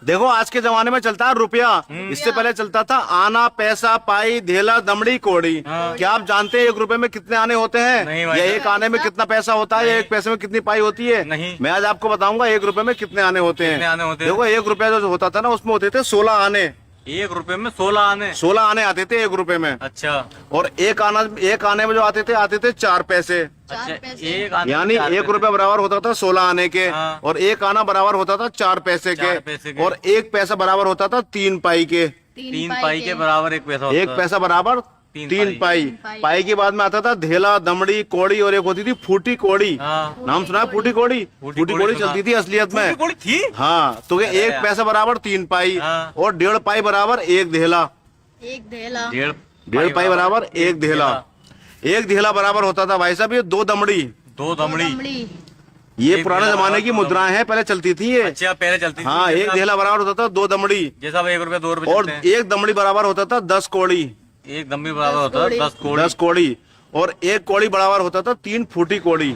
देखो आज के जमाने में चलता है रुपया, इससे पहले चलता था आना, पैसा, पाई, धेला, दमड़ी, कोड़ी। क्या आप जानते हैं 1 रुपए में कितने आने होते हैं, या 1 आने में कितना पैसा होता है, या 1 पैसे में कितनी पाई होती है? नहीं। मैं आज आपको बताऊंगा 1 रुपए में कितने आने होते हैं। देखो 1 रुपया जो होता था ना, उसमें होते थे 16 आने। 1 रुपए में 16 आने? 16 आने आते थे 1 रुपए में। अच्छा। और 1 आने में जो आते थे 4 पैसे। अच्छा, 1 आने यानी 1 रुपया बराबर होता था 16 आने के। हाँ। और 1 आना बराबर होता था 4 पैसे के। और 1 पैसा बराबर होता था 3 पाई के। 3 पाई के बराबर 1 पैसा होता 1 पैसा बराबर 3 पाई। पाई के बाद में आता था धेला, दमड़ी, कोड़ी, और एक होती थी फूटी कोड़ी। हाँ। नाम सुना है फूटी कोड़ी? फूटी कोड़ी चलती थी असलियत में। कोड़ी थी? हाँ, तो 1 पैसा बराबर 3 पाई। हाँ। और 1.5 पाई बराबर 1 धेला। 1.5 पाई बराबर 1 धेला। 1 धेला बराबर होता था भाई साहब ये 2 दमड़ी। 2 दमड़ी। ये पुराने जमाने की मुद्राएं हैं, पहले चलती थी ये। अच्छा, पहले चलती थी। हाँ, 1 धेला बराबर होता था 2 दमड़ी। जैसा 1 रुपया 2 रुपए और 1 दमड़ी बराबर होता था 10 कोड़ी। 1 दमड़ी बराबर होता था 10 कोड़ी। 10 कोड़ी। और 1 कोड़ी बराबर होता था 3 फूटी कोड़ी।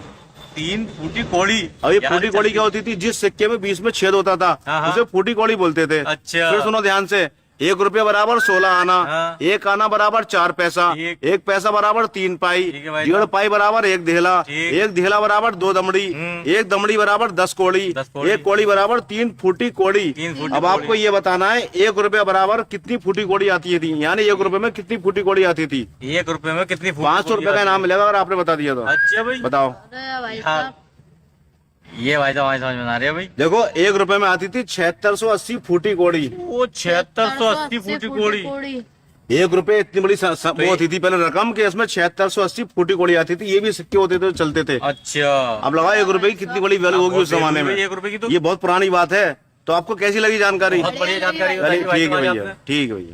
3 फूटी कोड़ी। अब ये फूटी कोड़ी क्या होती थी? जिस सिक्के में बीच में छेद होता था हाँ। उसे फूटी कोड़ी बोलते थे। अच्छा। फिर सुनो ध्यान से, 1 रुपया बराबर 16 आना। हाँ। 1 आना बराबर 4 पैसा। 1 पैसा बराबर 3 पाई। 1.5 पाई बराबर 1 धेला। 1 धेला बराबर 2 दमड़ी। 1 दमड़ी बराबर 10 कोड़ी। 1 कोड़ी बराबर 3 फूटी कोड़ी। अब आपको ये बताना है 1 रुपया बराबर कितनी फूटी कोड़ी आती थी, यानी 1 रुपए में कितनी फूटी कोड़ी आती थी। 1 रुपए में कितनी? 500 रुपए का इनाम मिलेगा अगर आपने बता दिया तो। अच्छा भाई, बताओ। ये भाई साहब हमारी समझ में आ रही है भाई। देखो 1 रुपए में आती थी 7680 फूटी कोड़ी। वो 7680 फूटी कोड़ी। 1 रुपए इतनी बड़ी वो होती थी पहले रकम के, इसमें 7680 फूटी कोड़ी आती थी। ये भी सिक्के होते थे, चलते थे। अच्छा। अब लगाओ 1 रुपए की कितनी बड़ी वैल्यू होगी उस जमाने में। 1 रुपए की तो ये बहुत पुरानी बात है। तो आपको कैसी लगी जानकारी? बहुत बढ़िया जानकारी चलिए, बताई भाई ठीक है साहब भैया, आपने। ठीक है भैया।